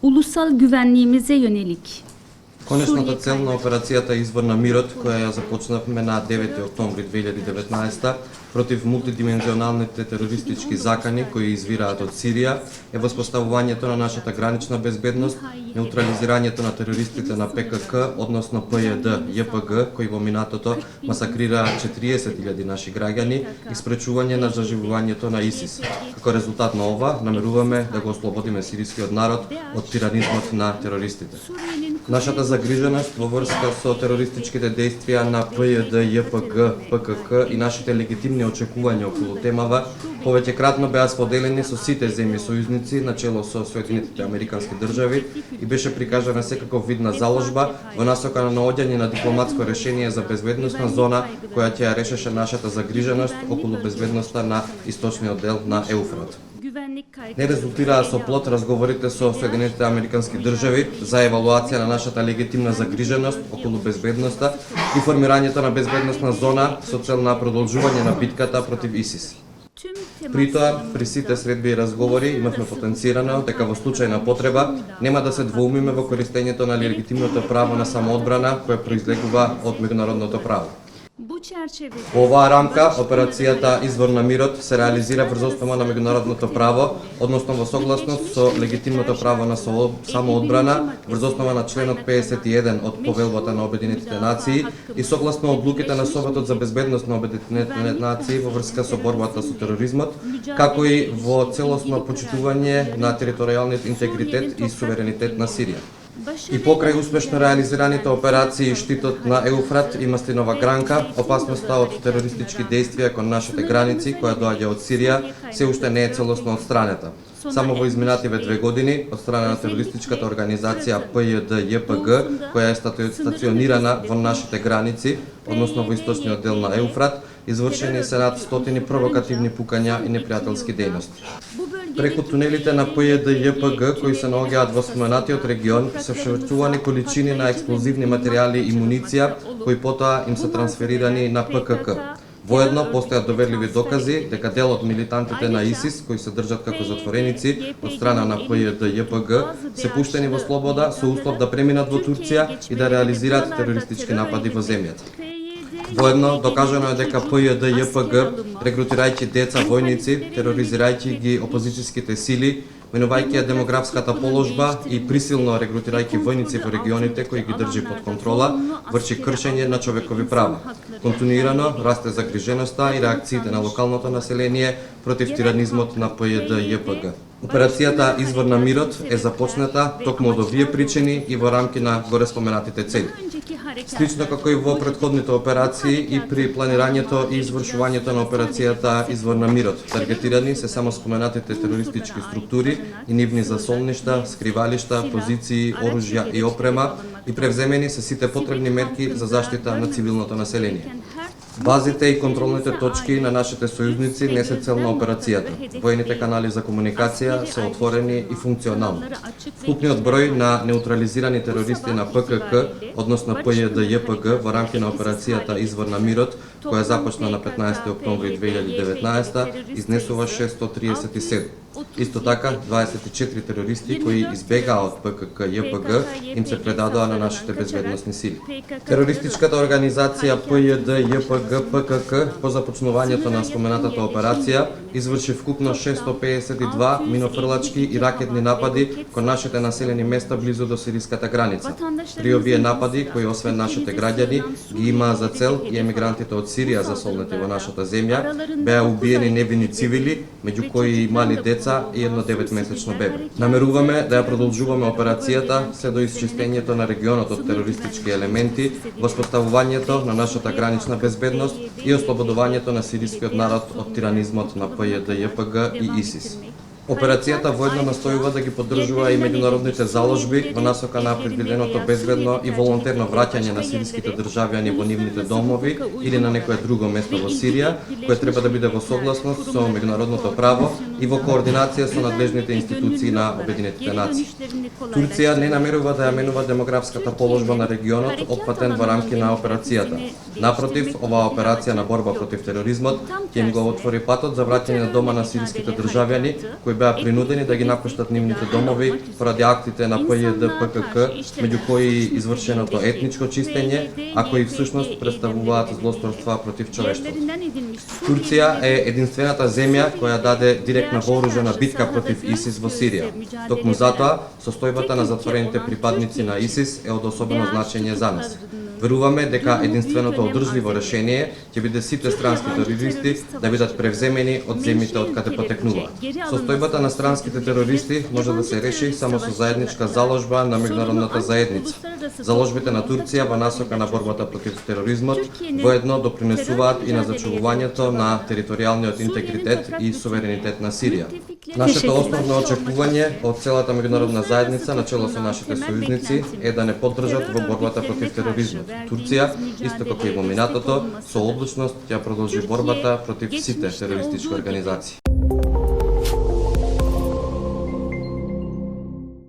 ulusal güvenliğimize yönelik Конечната цел на операцијата Извор на мирот, која ја започнавме на 9 октомври 2019 против мултидимензионалните терористички закани кои извираат од Сирија, е воспоставувањето на нашата гранична безбедност, неутрализирањето на терористите на ПКК, односно ПЈД, ЈПГ, кои во минатото масакрираа 40.000 наши граѓани и спречување на заживувањето на ИСИС. Како резултат на ова, намеруваме да го ослободиме сирискиот народ од тиранизмот на терористите. Нашата загриженост во врска со терористичките действија на ПЈД, ЈПГ, ПКК и нашите легитимни очекувања околу темава повеќекратно беа споделени со сите земји сојузници начело со Соединетите Американски држави и беше прикажана секаков вид на заложба во насока на наоѓање на дипломатско решение за безбедносна зона која ќе ја решеше нашата загриженост околу безбедноста на источниот дел на Еуфрат. Не резултираа со плод разговорите со Соединетите Американски држави за евалуација на нашата легитимна загриженост околу безбедноста и формирањето на безбедносна зона со цел на продолжување на битката против ИСИС. При тоа, при сите средби и разговори имавме потенцирано дека во случај на потреба нема да се двоумиме во користењето на легитимното право на самоодбрана кое произлегува од меѓународното право. Во оваа рамка, операцијата Извор на мирот се реализира врз основа на меѓународното право, односно во согласност со легитимното право на самоодбрана, врз основа на членот 51 од Повелбата на Обединетите нации и согласно одлуките на Советот за безбедност на Обединетите нации во врска со борбата со тероризмот, како и во целосно почитување на територијалниот интегритет и суверенитет на Сирија. И покрај успешно реализираните операции Штитот на Еуфрат и Маслинова гранка, опасноста од терористички действија кон нашите граници, која доаѓа од Сирија, се уште не е целосно отстранета. Само во изминативе 2 години, од страна на терористичката организација ПЈД ЈПГ, која е стационирана во нашите граници, односно во источниот дел на Еуфрат, извршени се над 100 провокативни пукања и непријателски дејности. Преку тунелите на ПЈД ЈПГ, кои се наоѓаат во споменатиот регион, се вшвртувани количини на експлозивни материјали и муниција, кои потоа им се трансферирани на ПКК. Воедно постојат доверливи докази дека дел од милитантите на ИСИС, кои се држат како затвореници од страна на ПЈД ЈПГ, се пуштени во слобода со услов да преминат во Турција и да реализираат терористички напади во земјата. Воедно докажано е дека ПЈД ЈПГ, рекрутирајќи деца војници, тероризирајќи ги опозицијските сили, менувајќи ја демографската положба и присилно рекрутирајќи војници во регионите кои ги држи под контрола, врши кршење на човекови права. Континуирано расте загриженоста и реакциите на локалното население против тиранизмот на ПЈД ЈПГ. Операцијата Извор на мирот е започната токму од овие причини и во рамки на горе споменатите цели. Слично како и во претходните операции и при планирањето и извршувањето на операцијата Извор на мирот, таргетирани се само споменатите терористички структури и нивни засолништа, скривалишта, позиции, оружја и опрема и превземени се сите потребни мерки за заштита на цивилното население. Базите и контролните точки на нашите сојузници не се цел на операцијата. Војните канали за комуникација се отворени и функционални. Вкупниот број на неутрализирани терористи на ПКК, односно ПЈД ЈПГ во рамки на операцијата Извор на мирот, која започна на 15 октомври 2019, изнесува 637. Исто така, 24 терористи кои избегаа од ПКК ЈПГ им се предадоа на нашите безбедносни сили. Терористичката организација ПЈД ЈПГ ПКК по започнувањето на споменатата операција изврши вкупно 652 минофрлачки и ракетни напади кон нашите населени места близу до сириската граница. При овие напади, кои освен нашите граѓани ги имаа за цел и емигрантите од Сирија засолнети во нашата земја, беа убиени невини цивили, меѓу кои и мали деца и едно 9-месечно бебе. Намеруваме да ја продолжуваме операцијата се до исчистењето на регионот од терористички елементи, воспоставувањето на нашата гранична безбедност и ослободувањето на сирискиот народ од тиранизмот на ПЈД ЈПГ и ИСИС. Операцијата воедно настојува да ги поддржува и меѓународните заложби во насока на предвиденото безбедно и волонтерно враќање на сириските државјани во нивните домови или на некое друго место во Сирија, кое треба да биде во согласност со меѓународното право и во координација со надлежните институции на Обединетите нации. Турција не намерува да ја менува демографската положба на регионот опфатен во рамки на операцијата. Напротив, оваа операција на борба против тероризмот ќе им го отвори патот за враќање на дома на сириските државјани кои беа принудени да ги напуштат нивните домови поради актите на ПЈД ПКК, меѓу кои и извршеното етничко чистење, а кои всушност представуваат злосторства против човештвото. Турција е единствената земја која даде директна вооружена битка против ИСИС во Сирија. Токму затоа, состојбата на затворените припадници на ИСИС е од особено значење за нас. Веруваме дека единственото одржливо решение ќе биде сите странски терористи да бидат превземени од земјите од каде потекнуваат. Состојбата на странските терористи може да се реши само со заедничка заложба на меѓународната заедница. Заложбите на Турција во насока на борбата против тероризмот воедно допринесуваат и на зачувувањето на територијалниот интегритет и суверенитет на Сирија. Нашето основно очекување од целата меѓународна заедница на чело со нашите сојузници е да не поддржат во борбата против тероризмот. Турција, исто како и во минатото, со одлучност ќе продолжи борбата против сите терористички организации.